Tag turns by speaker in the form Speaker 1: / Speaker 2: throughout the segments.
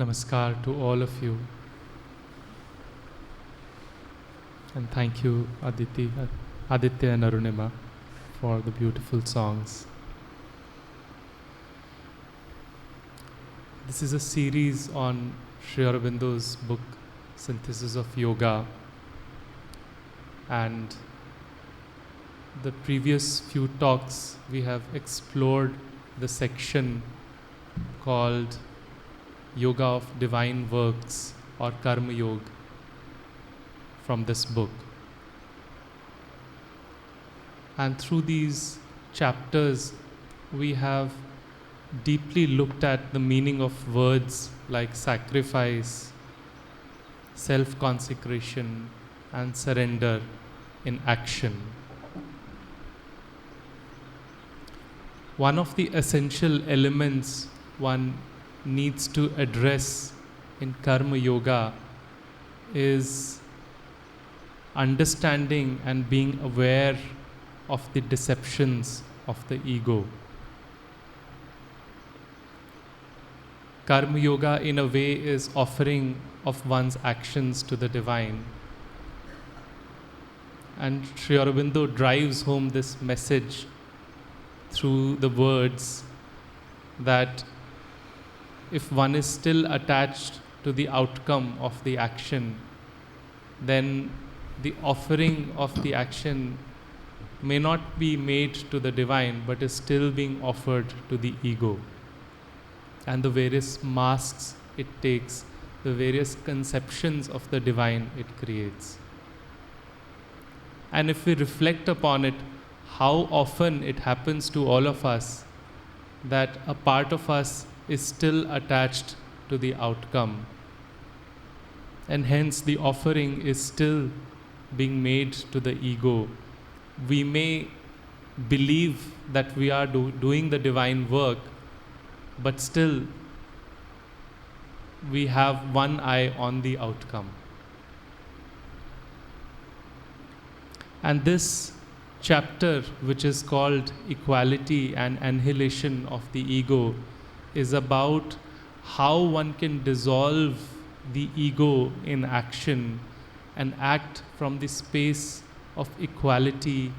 Speaker 1: Namaskar to all of you. And thank you, Aditya and Arunima, for the beautiful songs. This is a series on Sri Aurobindo's book, Synthesis of Yoga. And the previous few talks, we have explored the section called Yoga of Divine Works or Karma Yoga from this book. And through these chapters, we have deeply looked at the meaning of words like sacrifice, self-consecration, and surrender in action. One of the essential elements one needs to address in Karma Yoga is understanding and being aware of the deceptions of the ego. Karma Yoga, in a way, is offering of one's actions to the divine. And Sri Aurobindo drives home this message through the words that if one is still attached to the outcome of the action, then the offering of the action may not be made to the divine, but is still being offered to the ego. And the various masks it takes, the various conceptions of the divine it creates. And if we reflect upon it, how often it happens to all of us that a part of us is still attached to the outcome, and hence the offering is still being made to the ego. We may believe that we are doing the divine work, but still we have one eye on the outcome. And this chapter, which is called Equality and Annihilation of the Ego, is about how one can dissolve the ego in action and act from the space of equality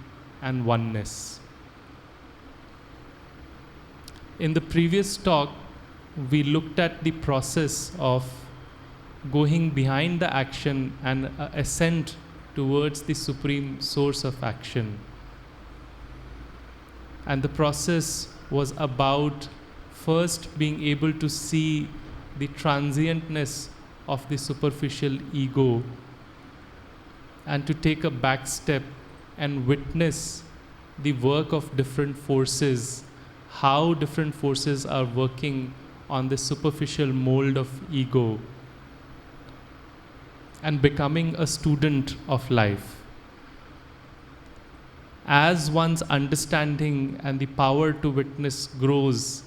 Speaker 1: and oneness. In the previous talk, we looked at the process of going behind the action and ascent towards the supreme source of action. And the process was about first being able to see the transientness of the superficial ego and to take a back step and witness the work of different forces, how different forces are working on the superficial mold of ego, and becoming a student of life. As one's understanding and the power to witness grows,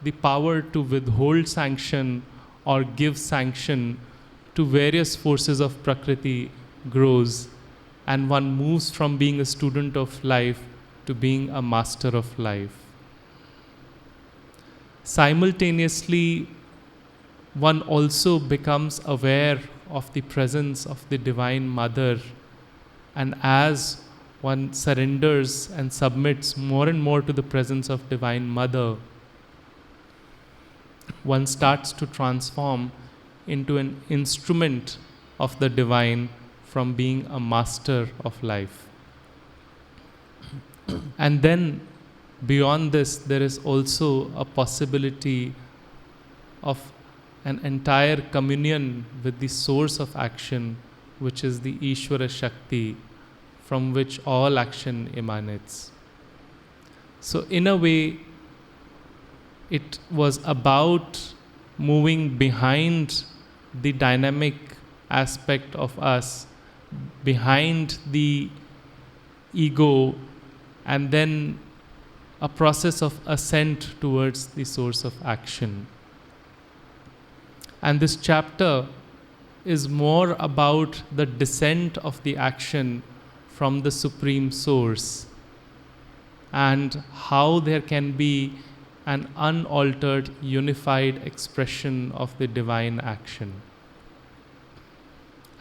Speaker 1: the power to withhold sanction or give sanction to various forces of Prakriti grows, and one moves from being a student of life to being a master of life. Simultaneously, one also becomes aware of the presence of the Divine Mother, and as one surrenders and submits more and more to the presence of Divine Mother, one starts to transform into an instrument of the divine from being a master of life. And then beyond this, there is also a possibility of an entire communion with the source of action, which is the Ishvara Shakti, from which all action emanates. So in a way, it was about moving behind the dynamic aspect of us, behind the ego, and then a process of ascent towards the source of action. And this chapter is more about the descent of the action from the Supreme Source and how there can be an unaltered, unified expression of the divine action.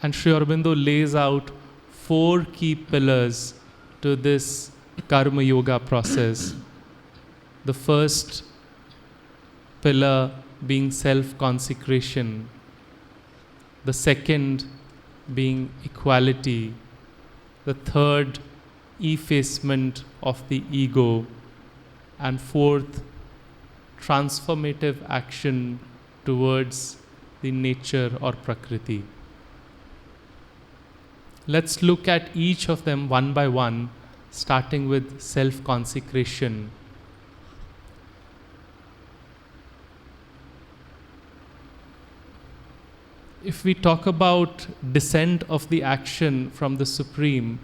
Speaker 1: And Sri Aurobindo lays out 4 key pillars to this karma yoga process. The first pillar being self-consecration, the second being equality, the third, effacement of the ego, and fourth, transformative action towards the nature or prakriti. Let's look at each of them one by one, starting with self-consecration. If we talk about descent of the action from the Supreme,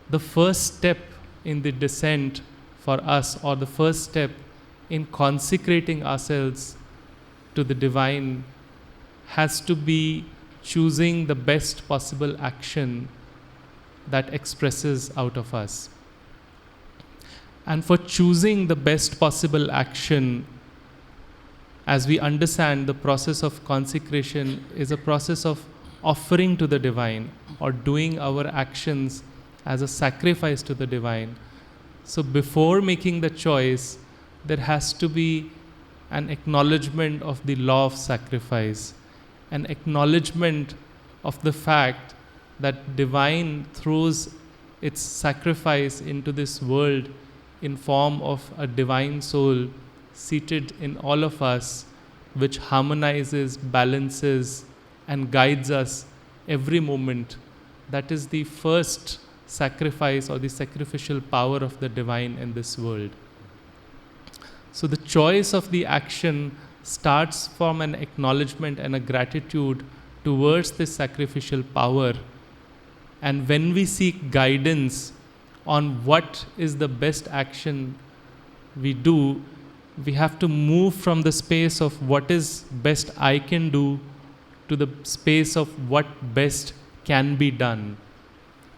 Speaker 1: the first step in the descent for us, or the first step in consecrating ourselves to the divine, has to be choosing the best possible action that expresses out of us. And for choosing the best possible action, as we understand, the process of consecration is a process of offering to the divine, or doing our actions as a sacrifice to the divine. So before making the choice, there has to be an acknowledgement of the law of sacrifice, an acknowledgement of the fact that divine throws its sacrifice into this world in form of a divine soul seated in all of us, which harmonizes, balances, and guides us every moment. That is the first sacrifice, or the sacrificial power of the divine in this world. So the choice of the action starts from an acknowledgement and a gratitude towards this sacrificial power. And when we seek guidance on what is the best action we do, we have to move from the space of what is best I can do to the space of what best can be done.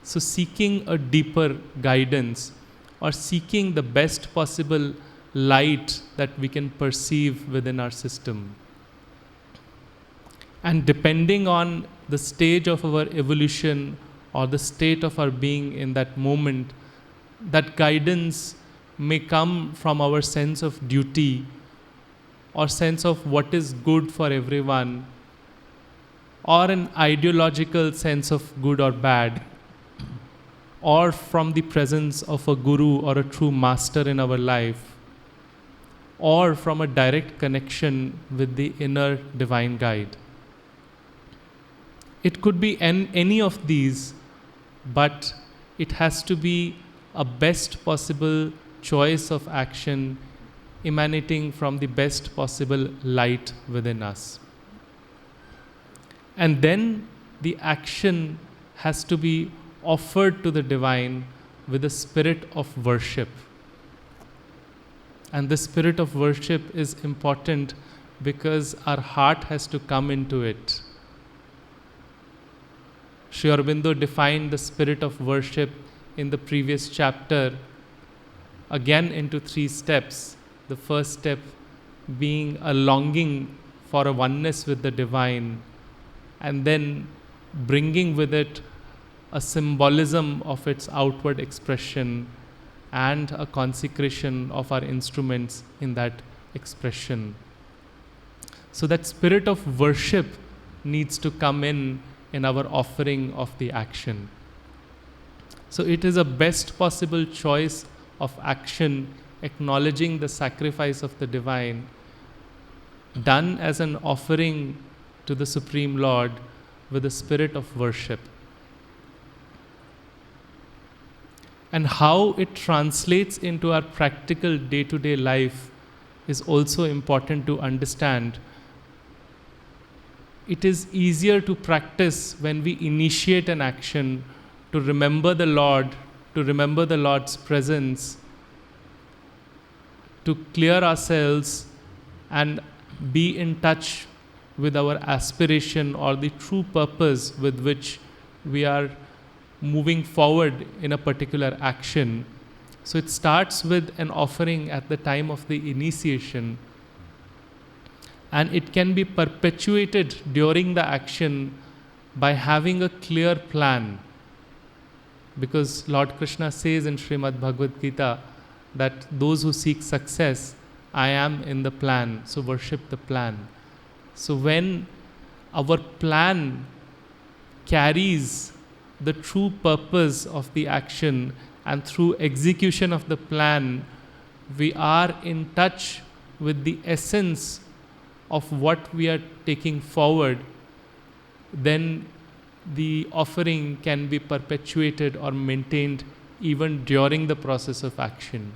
Speaker 1: So seeking a deeper guidance, or seeking the best possible light that we can perceive within our system. And depending on the stage of our evolution or the state of our being in that moment, that guidance may come from our sense of duty, or sense of what is good for everyone, or an ideological sense of good or bad, or from the presence of a guru or a true master in our life, or from a direct connection with the inner divine guide. It could be any of these, but it has to be a best possible choice of action emanating from the best possible light within us. And then the action has to be offered to the divine with a spirit of worship. And the spirit of worship is important because our heart has to come into it. Sri Aurobindo defined the spirit of worship in the previous chapter again into 3 steps. The first step being a longing for a oneness with the divine, and then bringing with it a symbolism of its outward expression and a consecration of our instruments in that expression. So that spirit of worship needs to come in our offering of the action. So it is a best possible choice of action, acknowledging the sacrifice of the divine, done as an offering to the Supreme Lord with a spirit of worship. And how it translates into our practical day-to-day life is also important to understand. It is easier to practice when we initiate an action, to remember the Lord, to remember the Lord's presence, to clear ourselves and be in touch with our aspiration or the true purpose with which we are moving forward in a particular action. So it starts with an offering at the time of the initiation, and it can be perpetuated during the action by having a clear plan. Because Lord Krishna says in Srimad Bhagavad Gita that those who seek success, I am in the plan, so worship the plan. So when our plan carries the true purpose of the action, and through execution of the plan, we are in touch with the essence of what we are taking forward, then the offering can be perpetuated or maintained even during the process of action.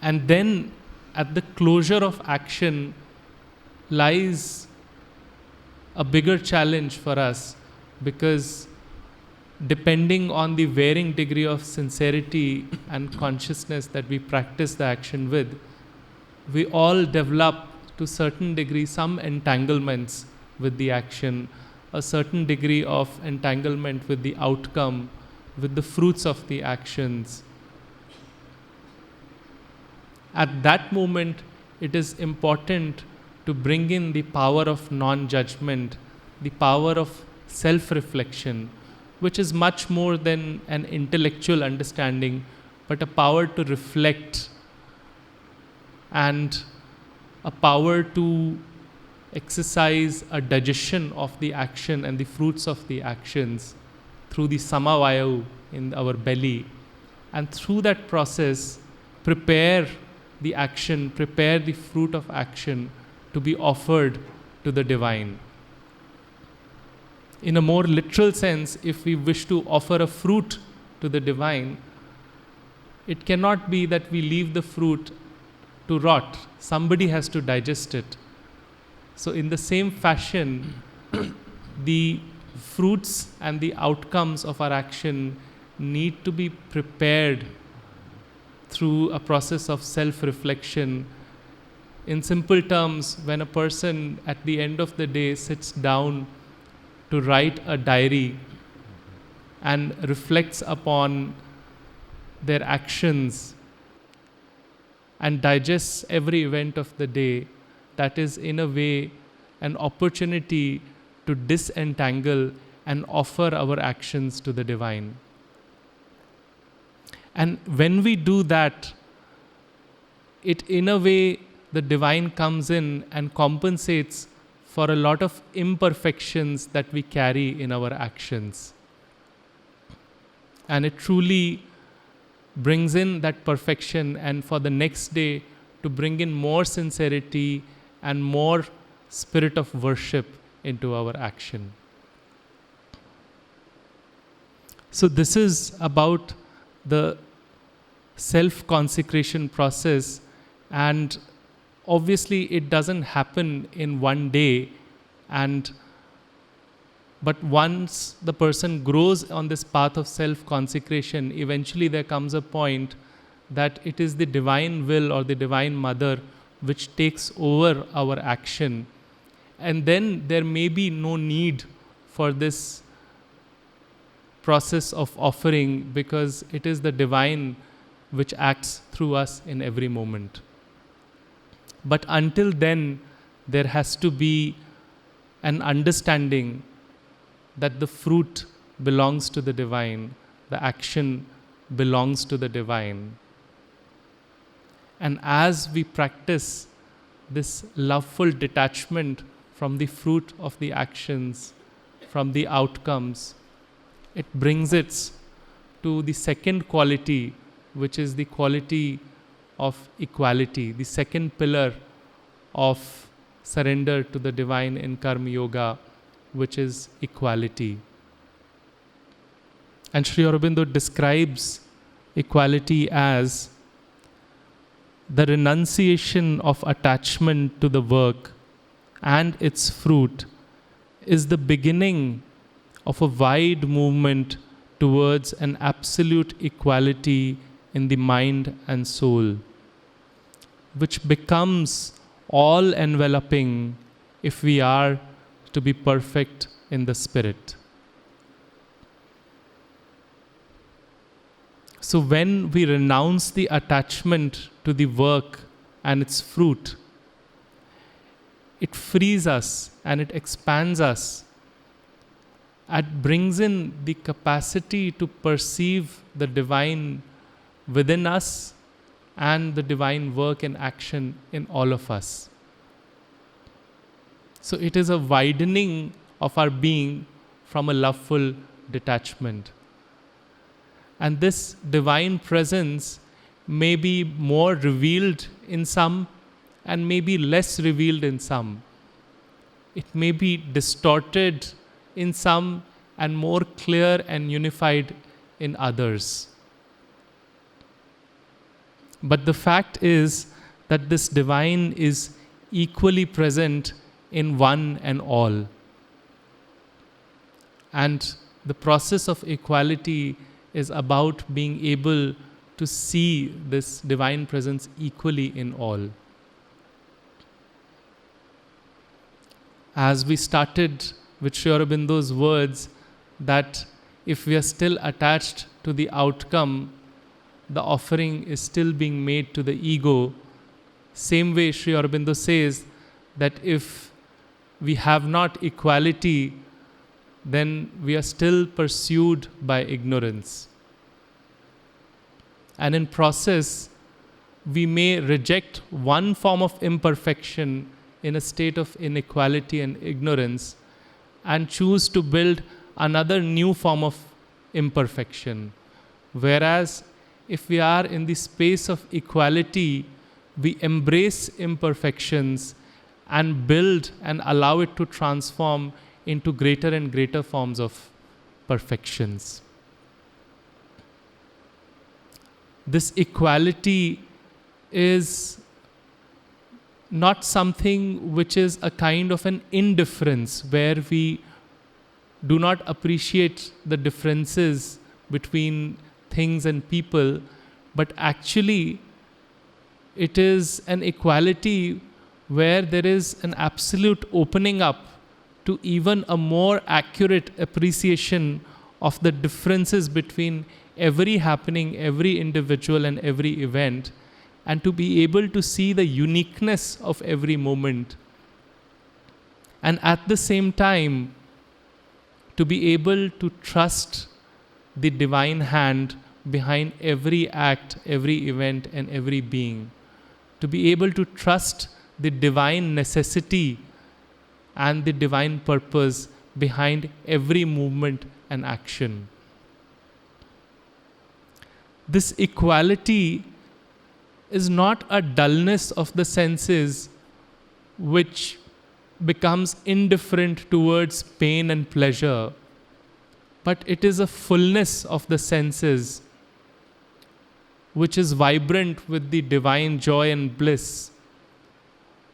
Speaker 1: And then at the closure of action lies a bigger challenge for us, because depending on the varying degree of sincerity and consciousness that we practice the action with, we all develop to certain degree some entanglements with the action, a certain degree of entanglement with the outcome, with the fruits of the actions. At that moment, it is important to bring in the power of non-judgment, the power of self-reflection, which is much more than an intellectual understanding, but a power to reflect and a power to exercise a digestion of the action and the fruits of the actions through the samavayu in our belly. And through that process, prepare the action, prepare the fruit of action to be offered to the divine. In a more literal sense, if we wish to offer a fruit to the divine, it cannot be that we leave the fruit to rot. Somebody has to digest it. So in the same fashion, the fruits and the outcomes of our action need to be prepared through a process of self-reflection. In simple terms, when a person at the end of the day sits down to write a diary and reflects upon their actions and digests every event of the day, that is in a way an opportunity to disentangle and offer our actions to the divine. And when we do that, it in a way the divine comes in and compensates for a lot of imperfections that we carry in our actions. And it truly brings in that perfection, and for the next day to bring in more sincerity and more spirit of worship into our action. So this is about the self-consecration process, and obviously it doesn't happen in one day, but once the person grows on this path of self-consecration, eventually there comes a point that it is the divine will or the divine mother which takes over our action. And then there may be no need for this process of offering, because it is the divine which acts through us in every moment. But until then, there has to be an understanding that the fruit belongs to the divine, the action belongs to the divine. And as we practice this loveful detachment from the fruit of the actions, from the outcomes, it brings it to the second quality, which is the quality of equality, the second pillar of surrender to the divine in Karma Yoga, which is equality. And Sri Aurobindo describes equality as the renunciation of attachment to the work and its fruit is the beginning of a wide movement towards an absolute equality in the mind and soul, which becomes all-enveloping if we are to be perfect in the spirit. So when we renounce the attachment to the work and its fruit, it frees us and it expands us. It brings in the capacity to perceive the divine within us and the divine work and action in all of us. So it is a widening of our being from a loveful detachment. And this divine presence may be more revealed in some and may be less revealed in some. It may be distorted in some and more clear and unified in others. But the fact is that this divine is equally present in one and all. And the process of equality is about being able to see this divine presence equally in all. As we started with Sri Aurobindo's words that if we are still attached to the outcome, the offering is still being made to the ego. Same way Sri Aurobindo says that if we have not equality, then we are still pursued by ignorance. And in process, we may reject one form of imperfection in a state of inequality and ignorance and choose to build another new form of imperfection. Whereas if we are in the space of equality, we embrace imperfections and build and allow it to transform into greater and greater forms of perfections. This equality is not something which is a kind of an indifference where we do not appreciate the differences between things and people, but actually it is an equality where there is an absolute opening up to even a more accurate appreciation of the differences between every happening, every individual and every event, and to be able to see the uniqueness of every moment. And at the same time, to be able to trust the divine hand behind every act, every event, and every being. To be able to trust the divine necessity and the divine purpose behind every movement and action. This equality is not a dullness of the senses which becomes indifferent towards pain and pleasure, but it is a fullness of the senses which is vibrant with the divine joy and bliss,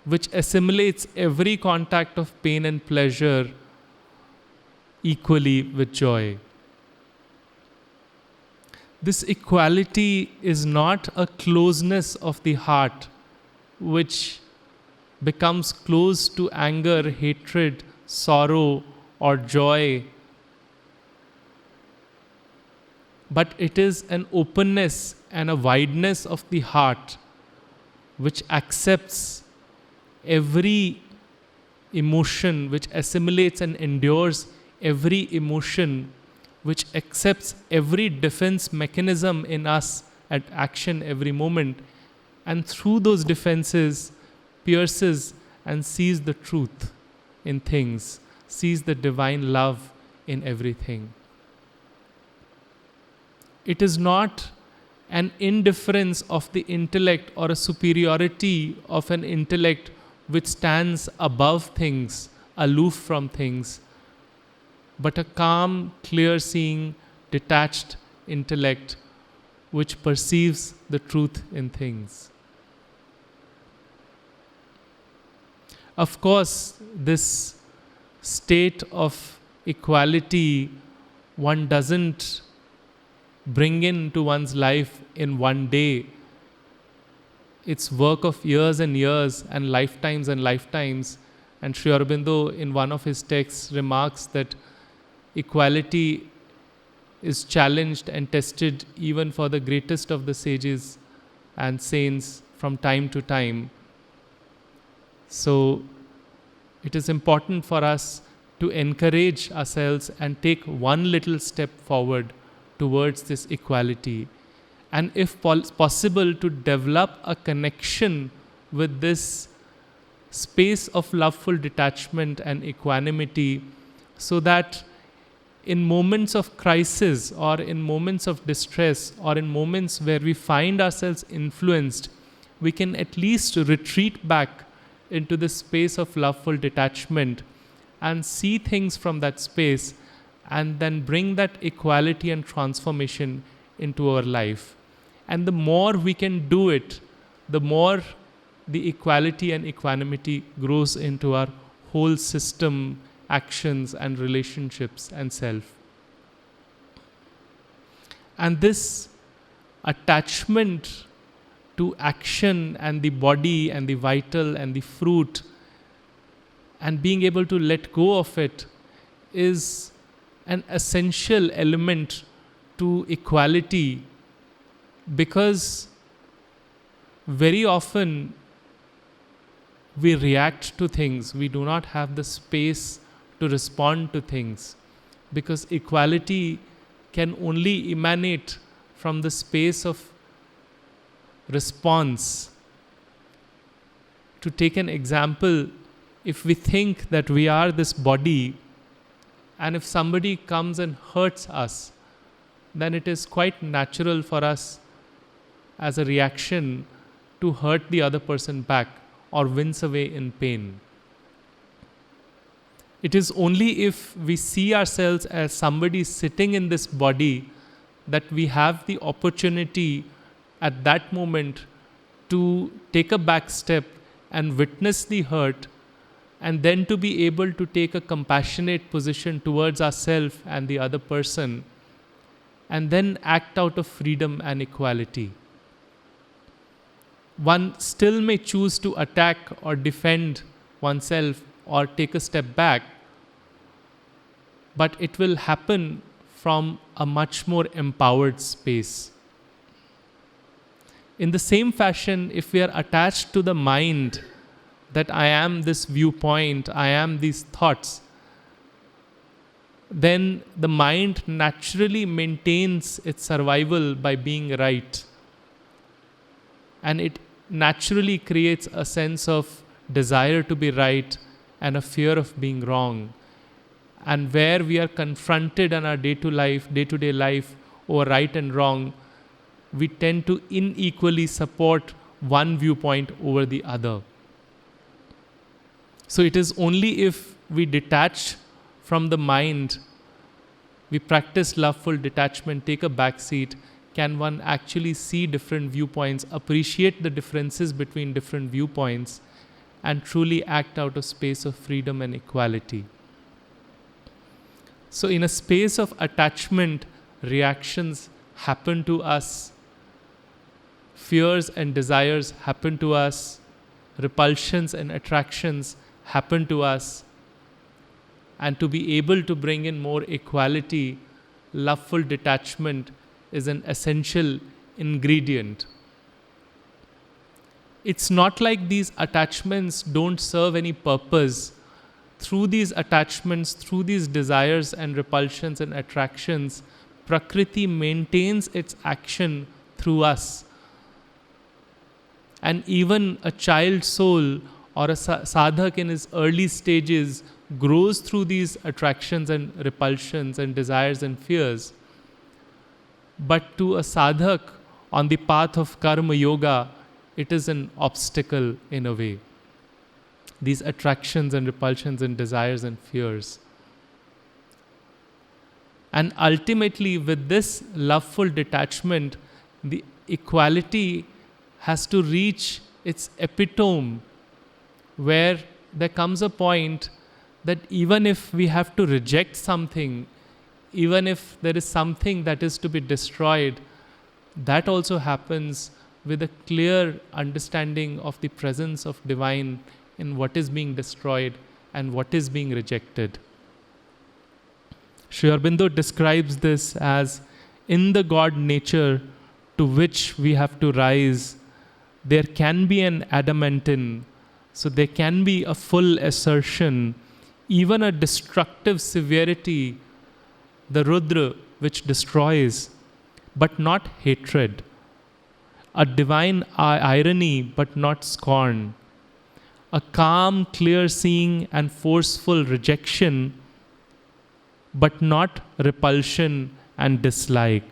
Speaker 1: which assimilates every contact of pain and pleasure equally with joy. This equality is not a closeness of the heart which becomes close to anger, hatred, sorrow, or joy, but it is an openness and a wideness of the heart which accepts every emotion, which assimilates and endures every emotion, which accepts every defense mechanism in us at action every moment, and through those defenses pierces and sees the truth in things, sees the divine love in everything. It is not an indifference of the intellect or a superiority of an intellect which stands above things, aloof from things, but a calm, clear-seeing, detached intellect which perceives the truth in things. Of course, this state of equality one doesn't bring into one's life in one day. It's work of years and years and lifetimes and lifetimes. And Sri Aurobindo in one of his texts remarks that equality is challenged and tested even for the greatest of the sages and saints from time to time. So it is important for us to encourage ourselves and take one little step forward towards this equality. And if possible, to develop a connection with this space of loveful detachment and equanimity, so that in moments of crisis or in moments of distress or in moments where we find ourselves influenced, we can at least retreat back into the space of loveful detachment and see things from that space, and then bring that equality and transformation into our life. And the more we can do it, the more the equality and equanimity grows into our whole system, actions and relationships and self. And this attachment to action and the body and the vital and the fruit, and being able to let go of it, is an essential element to equality, because very often we react to things. We do not have the space to respond to things, because equality can only emanate from the space of response. To take an example, if we think that we are this body, and if somebody comes and hurts us, then it is quite natural for us as a reaction to hurt the other person back or wince away in pain. It is only if we see ourselves as somebody sitting in this body that we have the opportunity at that moment to take a back step and witness the hurt, and then to be able to take a compassionate position towards ourselves and the other person, and then act out of freedom and equality. One still may choose to attack or defend oneself or take a step back, but it will happen from a much more empowered space. In the same fashion, if we are attached to the mind that I am this viewpoint, I am these thoughts, then the mind naturally maintains its survival by being right. And it naturally creates a sense of desire to be right and a fear of being wrong. And where we are confronted in our day-to-day life over right and wrong, we tend to unequally support one viewpoint over the other. So it is only if we detach from the mind, we practice loveful detachment, take a back seat, can one actually see different viewpoints, appreciate the differences between different viewpoints, and truly act out of space of freedom and equality. So in a space of attachment, reactions happen to us, fears and desires happen to us, repulsions and attractions happen to us. And to be able to bring in more equality, loveful detachment is an essential ingredient. It's not like these attachments don't serve any purpose. Through these attachments, through these desires and repulsions and attractions, Prakriti maintains its action through us. And even a child soul or a sadhak in his early stages grows through these attractions and repulsions and desires and fears. But to a sadhak on the path of karma yoga, it is an obstacle in a way. These attractions and repulsions and desires and fears. And ultimately, with this loveful detachment, the equality has to reach its epitome, where there comes a point that even if we have to reject something, even if there is something that is to be destroyed, that also happens with a clear understanding of the presence of divine in what is being destroyed and what is being rejected. Sri Aurobindo describes this as in the God nature to which we have to rise, there can be an adamantine, so there can be a full assertion, even a destructive severity, the Rudra which destroys, but not hatred, a divine irony but not scorn, a calm, clear-seeing and forceful rejection, but not repulsion and dislike.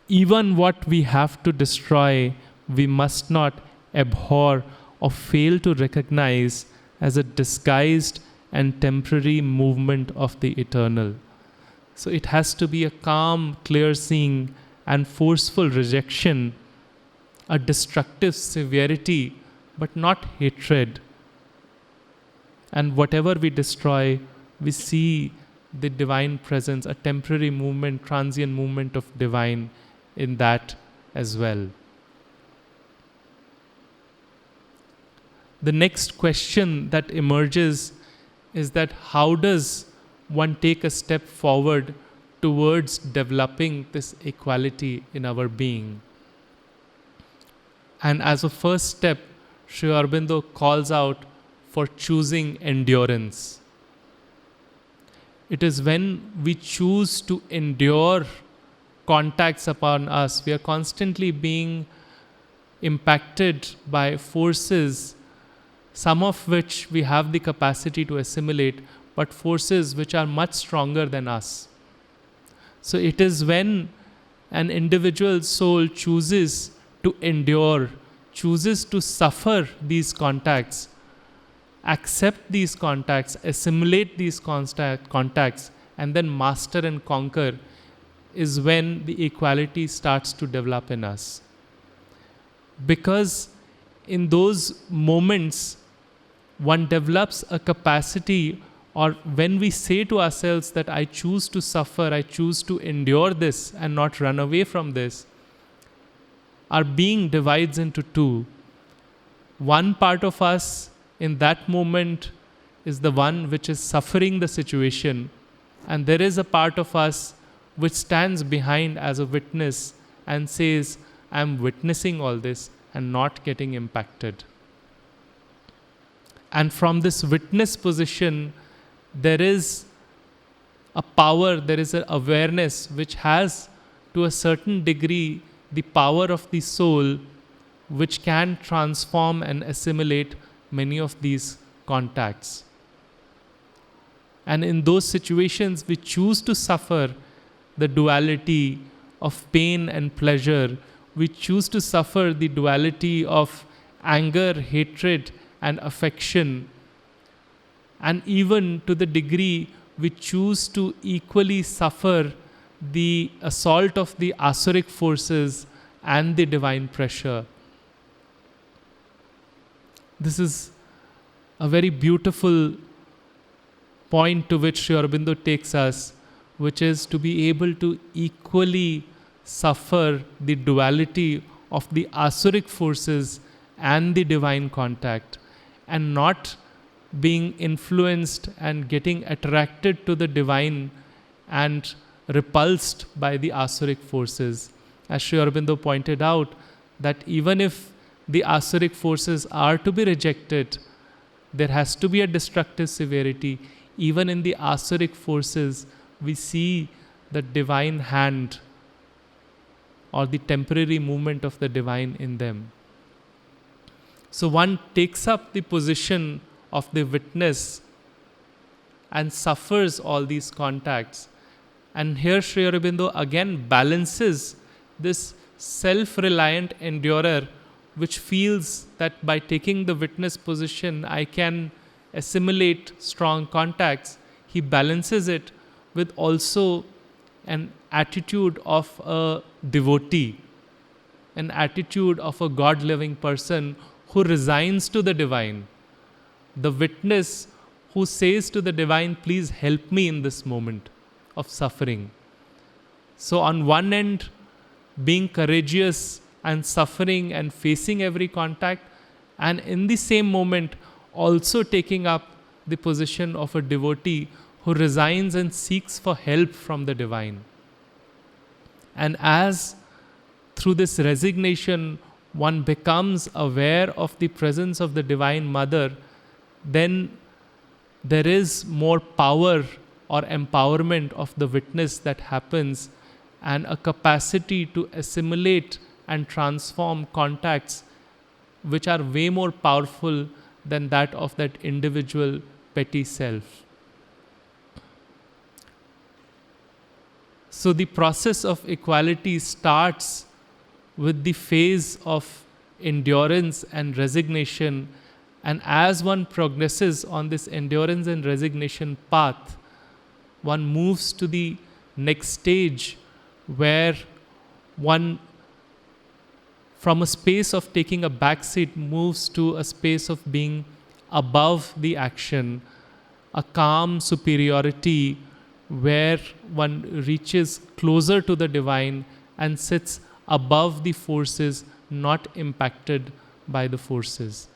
Speaker 1: Even what we have to destroy, we must not abhor or fail to recognize as a disguised and temporary movement of the eternal. So it has to be a calm, clear-seeing and forceful rejection, a destructive severity, but not hatred. And whatever we destroy, we see the divine presence, a temporary movement, transient movement of divine in that as well. The next question that emerges is that how does one take a step forward towards developing this equality in our being? And as a first step, Sri Aurobindo calls out for choosing endurance. It is when we choose to endure contacts upon us, we are constantly being impacted by forces, some of which we have the capacity to assimilate, but forces which are much stronger than us. So it is when an individual soul chooses to endure, chooses to suffer these contacts, accept these contacts, assimilate these contacts, and then master and conquer, is when the equality starts to develop in us. Because in those moments, one develops a capacity, or when we say to ourselves that I choose to suffer, I choose to endure this and not run away from this, our being divides into two. One part of us in that moment is the one which is suffering the situation, and there is a part of us which stands behind as a witness and says, I am witnessing all this and not getting impacted. And from this witness position, there is a power, there is an awareness which has, to a certain degree, the power of the soul, which can transform and assimilate many of these contacts. And in those situations, we choose to suffer the duality of pain and pleasure. We choose to suffer the duality of anger, hatred, and affection. And even to the degree we choose to equally suffer the assault of the asuric forces and the divine pressure. This is a very beautiful point to which Sri Aurobindo takes us, which is to be able to equally suffer the duality of the asuric forces and the divine contact, and not being influenced and getting attracted to the divine and repulsed by the asuric forces. As Sri Aurobindo pointed out, that even if the asuric forces are to be rejected, there has to be a destructive severity. Even in the asuric forces, we see the divine hand or the temporary movement of the divine in them. So one takes up the position of the witness and suffers all these contacts. And here Sri Aurobindo again balances this self-reliant endurer, which feels that by taking the witness position, I can assimilate strong contacts. He balances it with also an attitude of a devotee, an attitude of a God-loving person who resigns to the divine. The witness who says to the divine, please help me in this moment of suffering. So on one end, being courageous and suffering and facing every contact, and in the same moment also taking up the position of a devotee who resigns and seeks for help from the divine. And as through this resignation one becomes aware of the presence of the Divine Mother, then there is more power or empowerment of the witness that happens, and a capacity to assimilate and transform contacts which are way more powerful than that of that individual petty self. So the process of equality starts with the phase of endurance and resignation, and as one progresses on this endurance and resignation path, one moves to the next stage where one, from a space of taking a backseat, moves to a space of being above the action, a calm superiority where one reaches closer to the divine and sits above the forces, not impacted by the forces.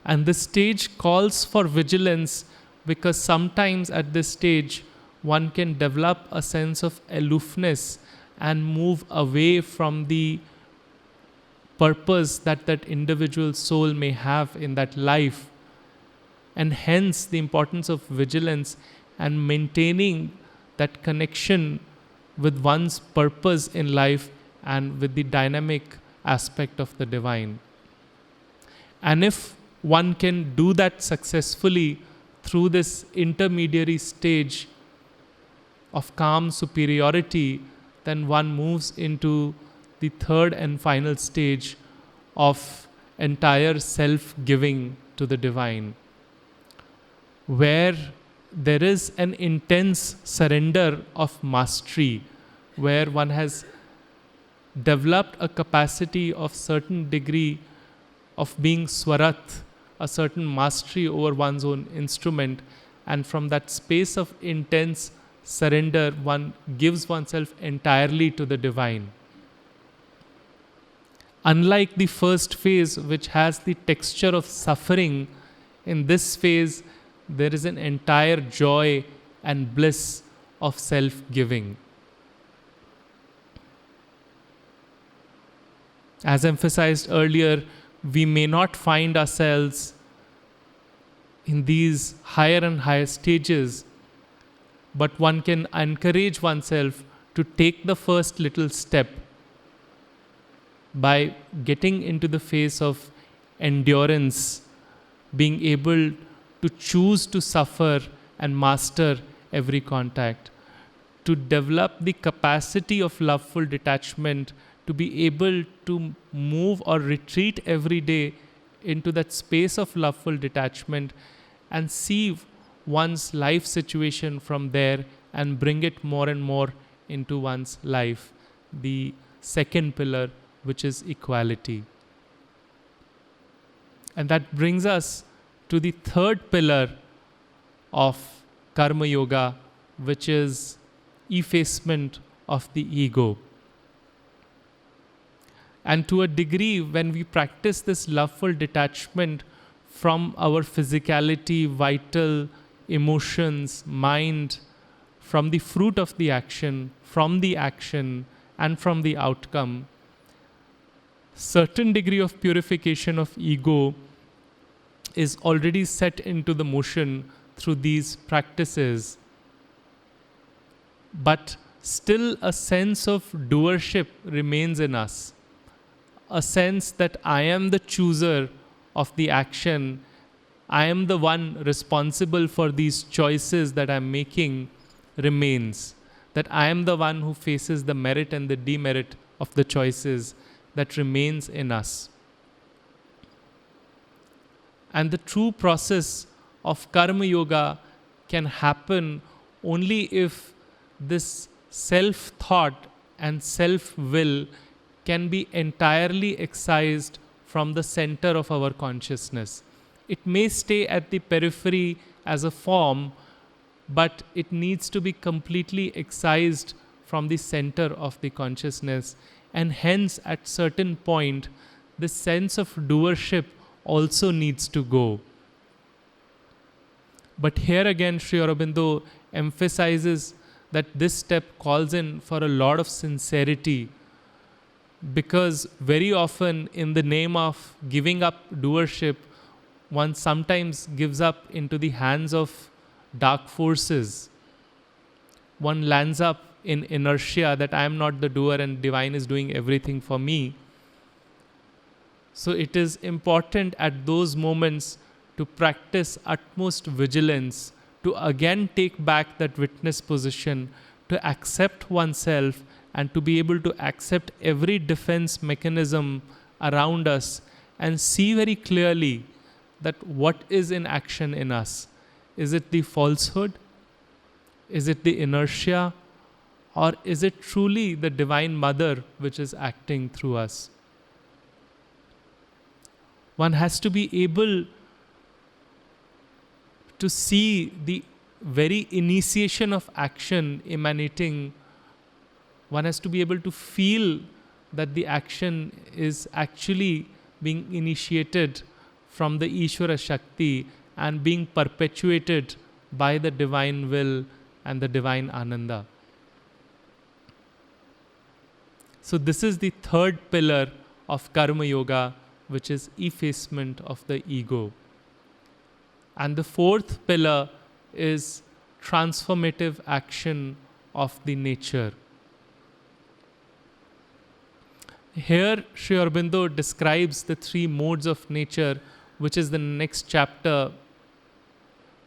Speaker 1: And this stage calls for vigilance, because sometimes at this stage one can develop a sense of aloofness and move away from the purpose that that individual soul may have in that life. And hence the importance of vigilance and maintaining that connection with one's purpose in life and with the dynamic aspect of the divine. And if one can do that successfully through this intermediary stage of calm superiority, then one moves into the third and final stage of entire self-giving to the divine, where there is an intense surrender of mastery, where one has developed a capacity of certain degree of being swarat, a certain mastery over one's own instrument, and from that space of intense surrender, one gives oneself entirely to the divine. Unlike the first phase, which has the texture of suffering, in this phase there is an entire joy and bliss of self-giving. As emphasized earlier, we may not find ourselves in these higher and higher stages, but one can encourage oneself to take the first little step by getting into the phase of endurance, being able to choose to suffer and master every contact, to develop the capacity of loveful detachment, to be able to move or retreat every day into that space of loveful detachment and see one's life situation from there and bring it more and more into one's life. The second pillar, which is equality. And that brings us to the third pillar of Karma Yoga, which is effacement of the ego. And to a degree, when we practice this loveful detachment from our physicality, vital, emotions, mind, from the fruit of the action, from the action, and from the outcome, certain degree of purification of ego is already set into the motion through these practices. But still a sense of doership remains in us. A sense that I am the chooser of the action. I am the one responsible for these choices that I'm making remains. That I am the one who faces the merit and the demerit of the choices, that remains in us. And the true process of Karma Yoga can happen only if this self-thought and self-will can be entirely excised from the center of our consciousness. It may stay at the periphery as a form, but it needs to be completely excised from the center of the consciousness. And hence, at certain point, the sense of doership also needs to go. But here again, Sri Aurobindo emphasizes that this step calls in for a lot of sincerity, because very often in the name of giving up doership, one sometimes gives up into the hands of dark forces. One lands up in inertia that I am not the doer and divine is doing everything for me. So it is important at those moments to practice utmost vigilance, to again take back that witness position, to accept oneself, and to be able to accept every defense mechanism around us and see very clearly that what is in action in us. Is it the falsehood? Is it the inertia? Or is it truly the Divine Mother which is acting through us? One has to be able to see the very initiation of action emanating. One has to be able to feel that the action is actually being initiated from the Ishvara Shakti and being perpetuated by the divine will and the divine Ananda. So this is the third pillar of Karma Yoga, which is effacement of the ego. And the fourth pillar is transformative action of the nature. Here, Sri Aurobindo describes the three modes of nature, which is the next chapter.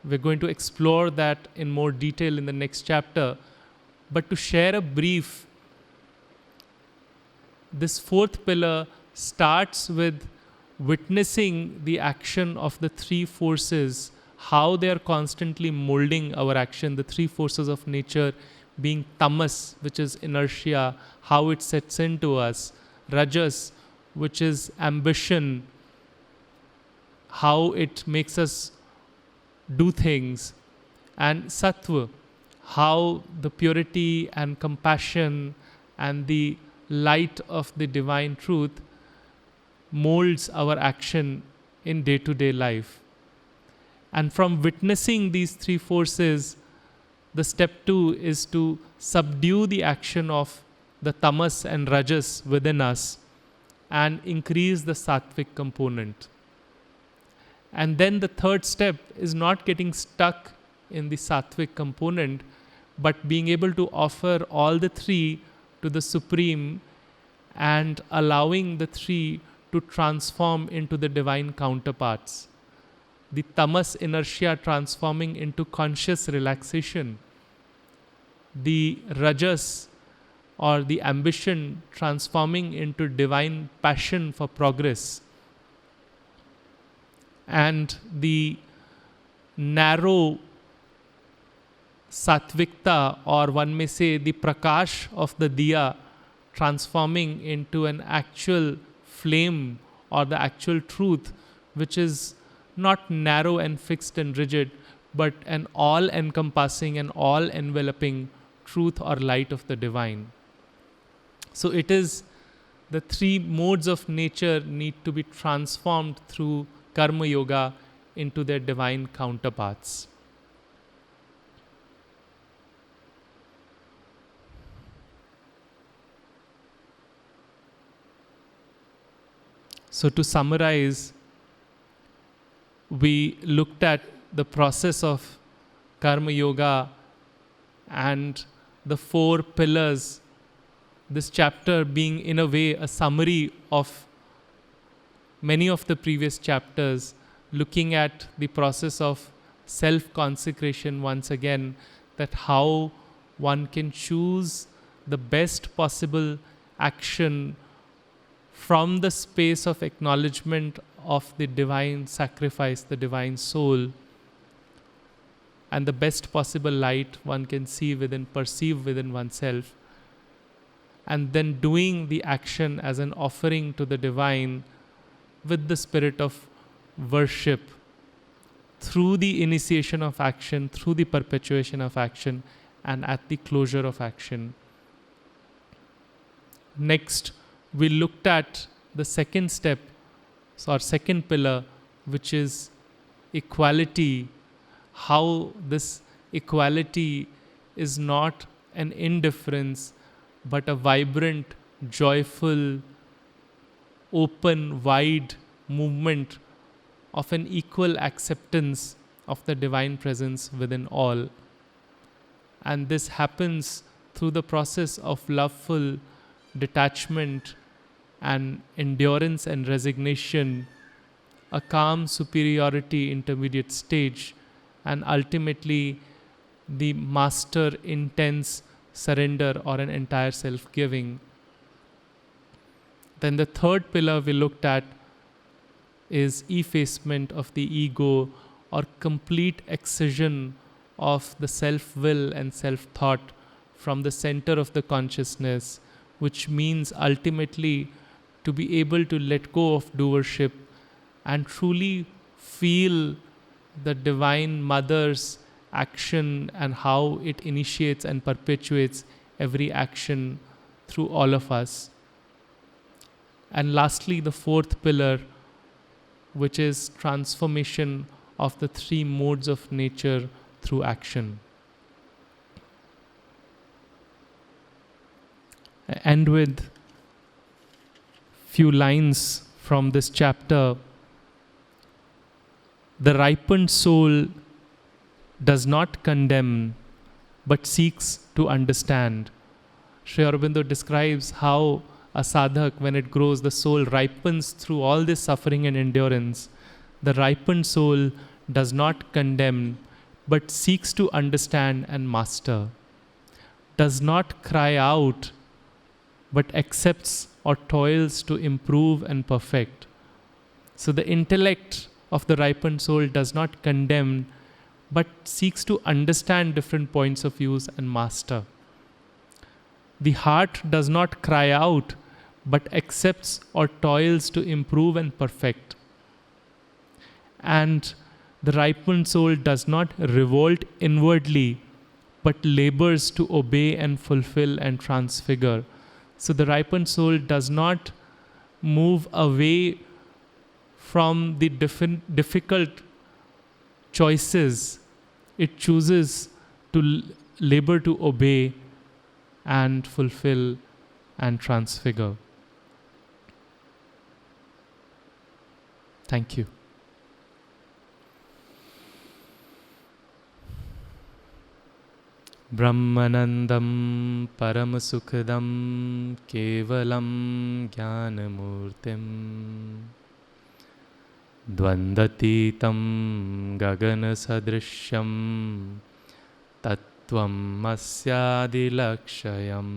Speaker 1: We're going to explore that in more detail in the next chapter. But to share a brief, this fourth pillar starts with witnessing the action of the three forces, how they are constantly molding our action, the three forces of nature being tamas, which is inertia, how it sets into us, rajas, which is ambition, how it makes us do things, and sattva, how the purity and compassion and the light of the divine truth molds our action in day-to-day life. And from witnessing these three forces, the step 2 is to subdue the action of the tamas and rajas within us and increase the sattvic component. And then the third step is not getting stuck in the sattvic component, but being able to offer all the three to the Supreme and allowing the three to transform into the divine counterparts. The tamas inertia transforming into conscious relaxation. The rajas or the ambition transforming into divine passion for progress. And the narrow sattvikta, or one may say the prakash of the diya, transforming into an actual flame or the actual truth, which is not narrow and fixed and rigid, but an all-encompassing and all-enveloping truth or light of the divine. So it is the three modes of nature need to be transformed through Karma Yoga into their divine counterparts. So to summarize, we looked at the process of Karma Yoga and the 4 pillars, this chapter being in a way a summary of many of the previous chapters, looking at the process of self-consecration once again, that how one can choose the best possible action from the space of acknowledgement of the divine sacrifice, the divine soul, and the best possible light one can see within, perceive within oneself, and then doing the action as an offering to the divine with the spirit of worship through the initiation of action, through the perpetuation of action, and at the closure of action. Next, we looked at the second step, or second pillar, which is equality, how this equality is not an indifference, but a vibrant, joyful, open, wide movement of an equal acceptance of the divine presence within all. And this happens through the process of loveful detachment and endurance and resignation, a calm superiority intermediate stage, and ultimately the master intense surrender or an entire self-giving. Then the third pillar we looked at is effacement of the ego, or complete excision of the self-will and self-thought from the center of the consciousness, which means ultimately to be able to let go of doership and truly feel the Divine Mother's action and how it initiates and perpetuates every action through all of us. And lastly, the fourth pillar, which is transformation of the three modes of nature through action. I end with few lines from this chapter. The ripened soul does not condemn, but seeks to understand. Sri Aurobindo describes how a sadhak, when it grows, the soul ripens through all this suffering and endurance. The ripened soul does not condemn, but seeks to understand and master. Does not cry out, but accepts or toils to improve and perfect. So the intellect of the ripened soul does not condemn, but seeks to understand different points of view and master. The heart does not cry out, but accepts or toils to improve and perfect. And the ripened soul does not revolt inwardly, but labors to obey and fulfill and transfigure. So the ripened soul does not move away from the difficult choices. It chooses to labor to obey and fulfill and transfigure. Thank you. Brahmanandam Paramasukhdam Kevalam Jnanamurtim Dvandatitam Gagana Sadrishyam Tattvam Asyadilakshayam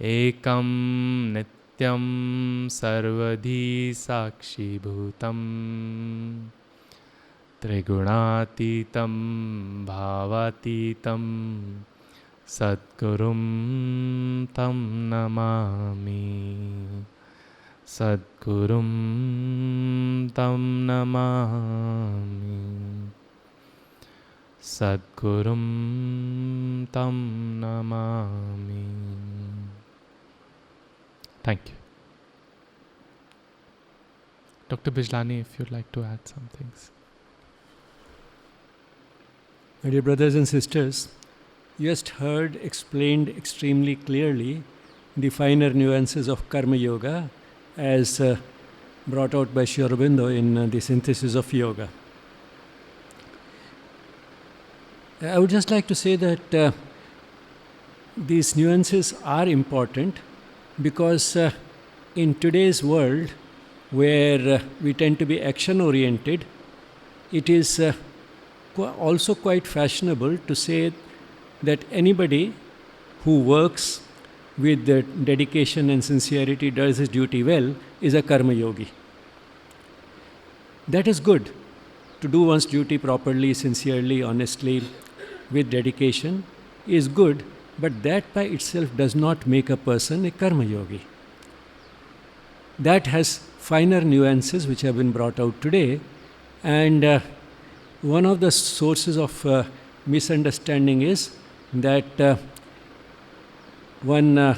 Speaker 1: Ekam Nityam Sarvadhi Sakshi Bhutam Triguణatitam Bhavatitam Sadgurum Tam Namami Sadgurum Tam Namami Sadgurum Tam Namami. Thank you. Dr. Bijlani, if you'd like to add some things.
Speaker 2: My dear brothers and sisters, you just heard explained extremely clearly the finer nuances of Karma Yoga as brought out by Sri Aurobindo in the Synthesis of Yoga. I would just like to say that these nuances are important because in today's world where we tend to be action-oriented, it is also quite fashionable to say that anybody who works with dedication and sincerity, does his duty well, is a karma yogi. That is good. To do one's duty properly, sincerely, honestly, with dedication is good, but that by itself does not make a person a karma yogi. That has finer nuances which have been brought out today, and one of the sources of misunderstanding is that one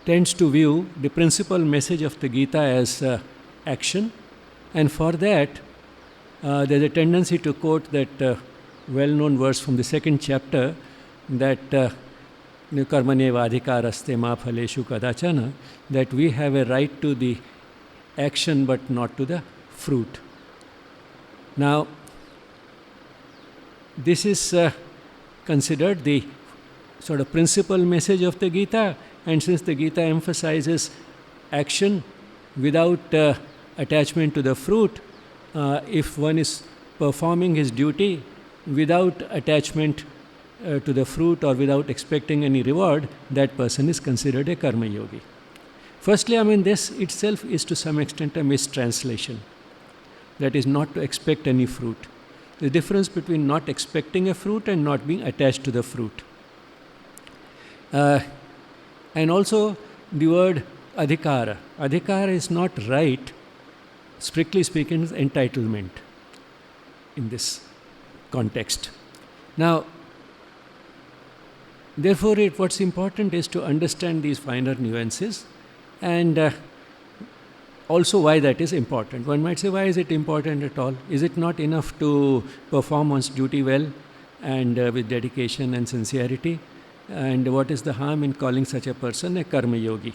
Speaker 2: tends to view the principal message of the Gita as action, and for that There's a tendency to quote that well-known verse from the second chapter that karmaneva adhikaraste ma phaleshu kadachana, that we have a right to the action but not to the fruit. Now, this is considered the sort of principal message of the Gita, and since the Gita emphasizes action without attachment to the fruit, if one is performing his duty without attachment to the fruit or without expecting any reward, that person is considered a karma yogi. Firstly, this itself is to some extent a mistranslation. That is, not to expect any fruit. The difference between not expecting a fruit and not being attached to the fruit. And also the word adhikara. Adhikara is not right, strictly speaking, is entitlement in this context. Now, therefore, what's important is to understand these finer nuances and also why that is important. One might say, why is it important at all? Is it not enough to perform one's duty well and with dedication and sincerity? And what is the harm in calling such a person a karma yogi?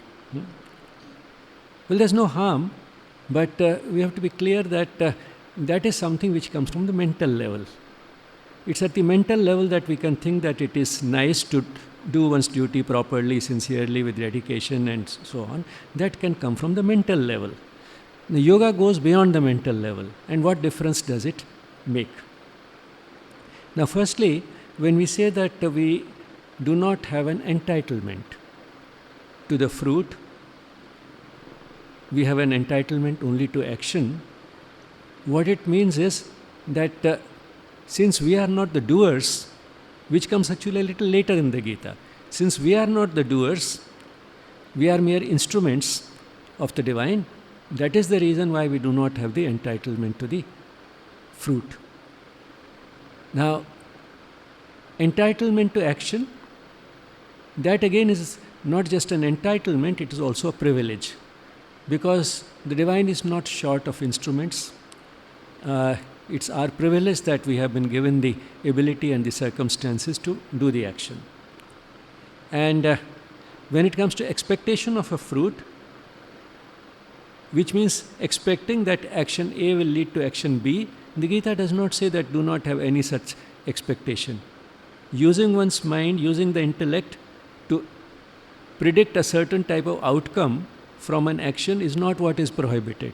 Speaker 2: Well, there's no harm, but we have to be clear that that is something which comes from the mental level. It's at the mental level that we can think that it is nice to do one's duty properly, sincerely, with dedication and so on. That can come from the mental level. The yoga goes beyond the mental level. And what difference does it make? Now, firstly, when we say that we do not have an entitlement to the fruit, we have an entitlement only to action, what it means is that since we are not the doers, which comes actually a little later in the Gita, since we are not the doers, we are mere instruments of the divine. That is the reason why we do not have the entitlement to the fruit. Now, entitlement to action, that again is not just an entitlement, it is also a privilege. Because the divine is not short of instruments. It's our privilege that we have been given the ability and the circumstances to do the action. And when it comes to expectation of a fruit, which means expecting that action A will lead to action B, the Gita does not say that do not have any such expectation. Using one's mind, using the intellect to predict a certain type of outcome from an action is not what is prohibited.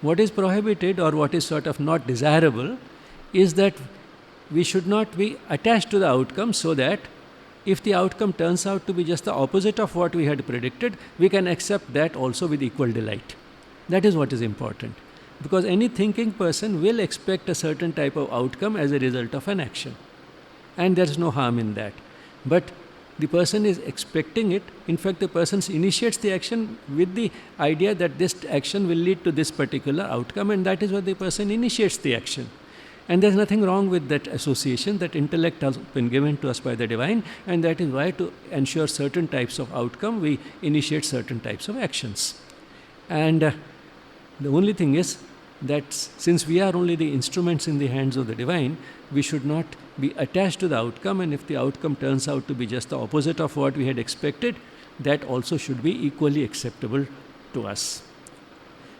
Speaker 2: What is prohibited, or what is sort of not desirable, is that we should not be attached to the outcome, so that if the outcome turns out to be just the opposite of what we had predicted, we can accept that also with equal delight. That is what is important. Because any thinking person will expect a certain type of outcome as a result of an action. And there is no harm in that. But the person is expecting it. In fact, the person initiates the action with the idea that this action will lead to this particular outcome, and that is why the person initiates the action. And there's nothing wrong with that association. That intellect has been given to us by the divine, and that is why, to ensure certain types of outcome, we initiate certain types of actions. And the only thing is that since we are only the instruments in the hands of the divine, we should not be attached to the outcome, and if the outcome turns out to be just the opposite of what we had expected, that also should be equally acceptable to us.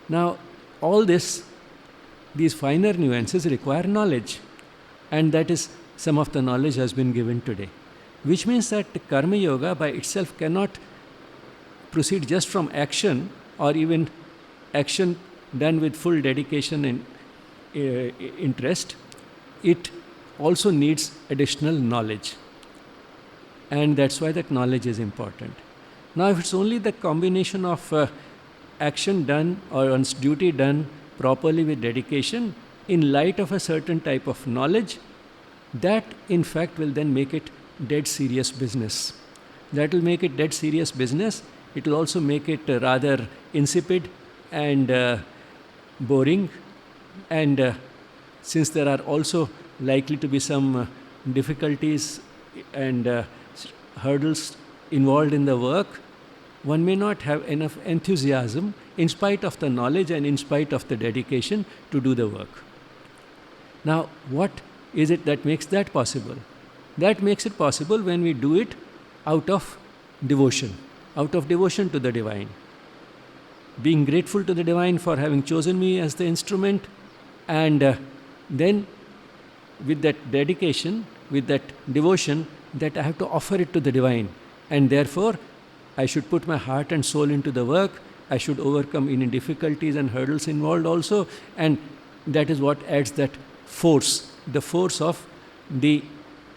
Speaker 2: Now, all this, these finer nuances require knowledge, and that is some of the knowledge has been given today, which means that karma yoga by itself cannot proceed just from action, or even action done with full dedication and interest. It also needs additional knowledge, and that's why that knowledge is important. Now, if it's only the combination of action done or one's duty done properly with dedication in light of a certain type of knowledge, that in fact will then make it dead serious business. That will make it dead serious business. It will also make it rather insipid and boring, and since there are also likely to be some difficulties and hurdles involved in the work, one may not have enough enthusiasm in spite of the knowledge and in spite of the dedication to do the work. Now, what is it that makes that possible? That makes it possible when we do it out of devotion to the divine. Being grateful to the divine for having chosen me as the instrument, and then with that dedication, with that devotion, that I have to offer it to the divine. And therefore, I should put my heart and soul into the work. I should overcome any difficulties and hurdles involved also. And that is what adds that force, the force of the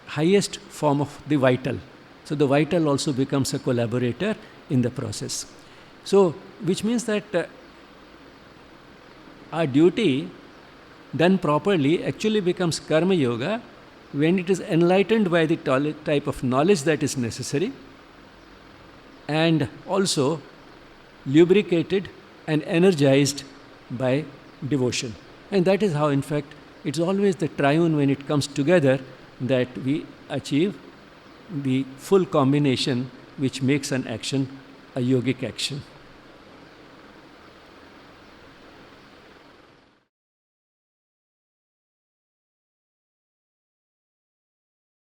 Speaker 2: highest form of the vital. So the vital also becomes a collaborator in the process. So, which means that our duty done properly actually becomes karma yoga when it is enlightened by the type of knowledge that is necessary, and also lubricated and energized by devotion. And that is how, in fact, it's always the triune when it comes together that we achieve the full combination which makes an action a yogic action.